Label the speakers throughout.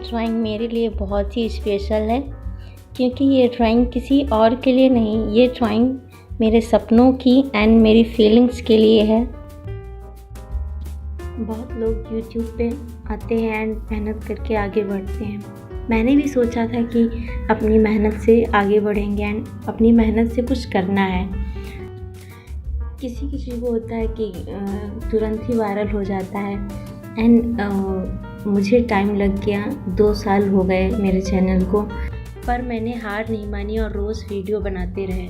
Speaker 1: Drawing मेरे लिए बहुत ही स्पेशल है, क्योंकि ये ड्राइंग किसी और के लिए नहीं, ये ड्राइंग मेरे सपनों की एंड मेरी फीलिंग्स के लिए है। बहुत लोग यूट्यूब पे आते हैं एंड मेहनत करके आगे बढ़ते हैं। मैंने भी सोचा था कि अपनी मेहनत से आगे बढ़ेंगे एंड अपनी मेहनत से कुछ करना है। किसी किसी को होता है कि तुरंत ही वायरल हो जाता है एंड मुझे टाइम लग गया, 2 साल हो गए मेरे चैनल को, पर मैंने हार नहीं मानी और रोज़ वीडियो बनाते रहे।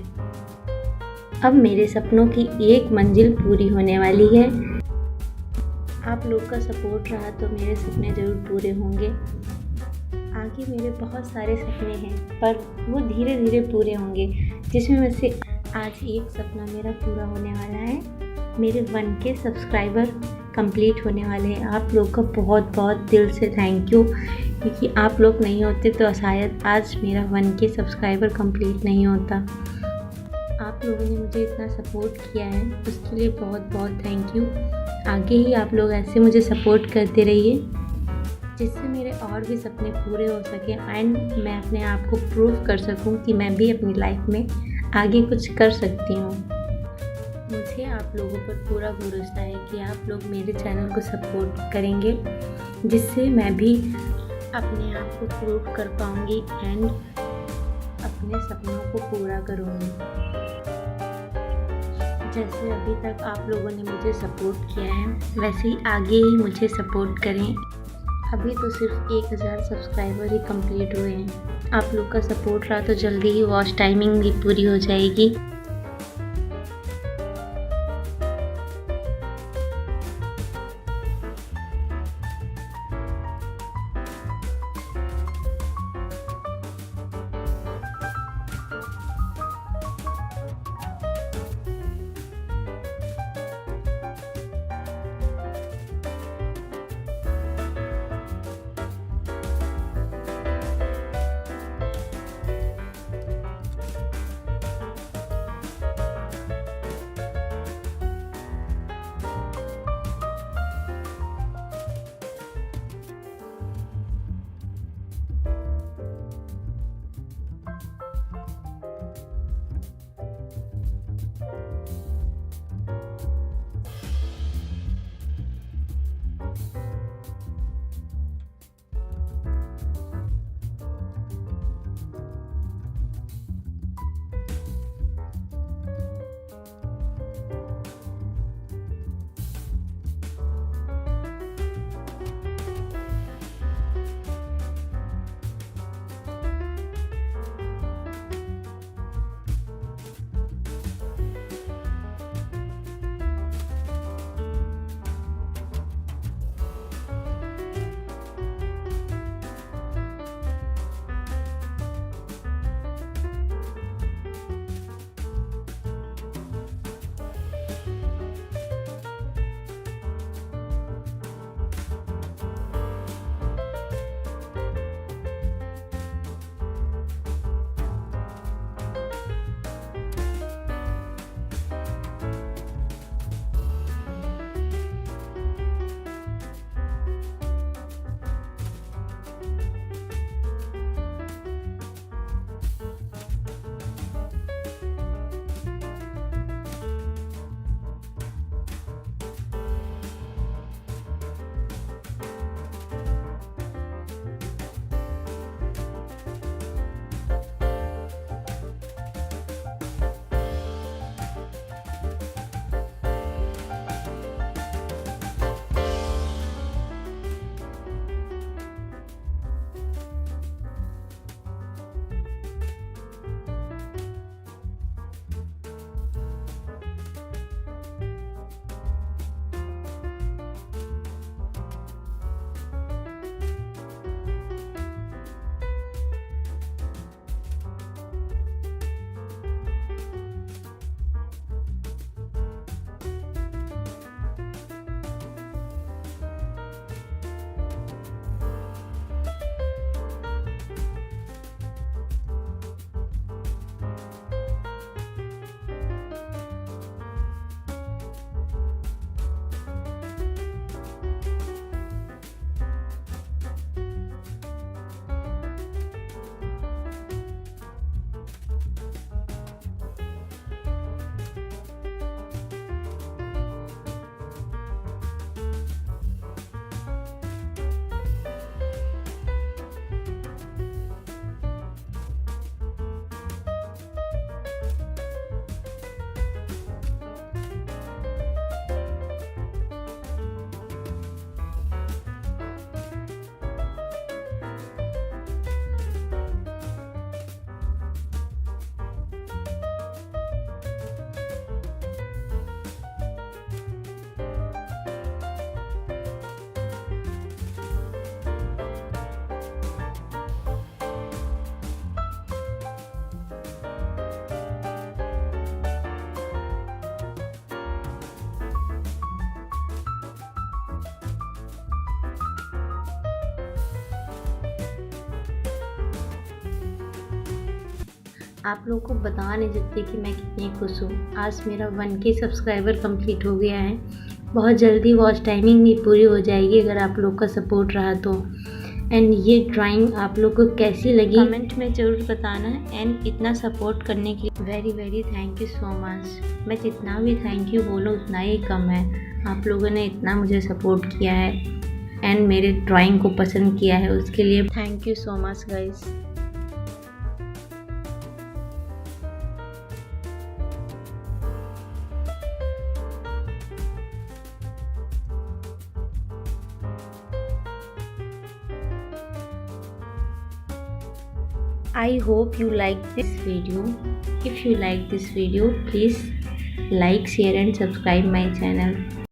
Speaker 1: अब मेरे सपनों की एक मंजिल पूरी होने वाली है। आप लोग का सपोर्ट रहा तो मेरे सपने ज़रूर पूरे होंगे। आगे मेरे बहुत सारे सपने हैं, पर वो धीरे धीरे पूरे होंगे, जिसमें में से आज एक सपना मेरा पूरा होने वाला है। मेरे 1K सब्सक्राइबर कंप्लीट होने वाले हैं। आप लोग का बहुत बहुत दिल से थैंक यू, क्योंकि आप लोग नहीं होते तो शायद आज मेरा 1K सब्सक्राइबर कंप्लीट नहीं होता। आप लोगों ने मुझे इतना सपोर्ट किया है, उसके लिए बहुत बहुत थैंक यू। आगे ही आप लोग ऐसे मुझे सपोर्ट करते रहिए, जिससे मेरे और भी सपने पूरे हो सके एंड मैं अपने आप को प्रूव कर सकूं कि मैं भी अपनी लाइफ में आगे कुछ कर सकती हूं। मुझे आप लोगों पर पूरा भरोसा है कि आप लोग मेरे चैनल को सपोर्ट करेंगे, जिससे मैं भी अपने आप को प्रूव कर पाऊंगी एंड अपने सपनों को पूरा करूंगी। जैसे अभी तक आप लोगों ने मुझे सपोर्ट किया है, वैसे ही आगे ही मुझे सपोर्ट करें। अभी तो सिर्फ 1000 सब्सक्राइबर ही कंप्लीट हुए हैं। आप लोग का सपोर्ट रहा तो जल्दी ही वॉच टाइमिंग भी पूरी हो जाएगी। आप लोगों को बता नहीं सकती कि मैं कितनी खुश हूँ। आज मेरा 1K सब्सक्राइबर कंप्लीट हो गया है। बहुत जल्दी वॉच टाइमिंग भी पूरी हो जाएगी अगर आप लोग का सपोर्ट रहा तो। एंड ये ड्राइंग आप लोग को कैसी लगी कमेंट में ज़रूर बताना। एंड इतना सपोर्ट करने के लिए very very thank you so much. मैं जितना भी थैंक यू बोलूँ उतना ही कम है। आप लोगों ने इतना मुझे सपोर्ट किया है एंड मेरे ड्राइंग को पसंद किया है, उसके लिए thank you so much guys. I hope you like this video. If you like this video, please like, share and subscribe my channel.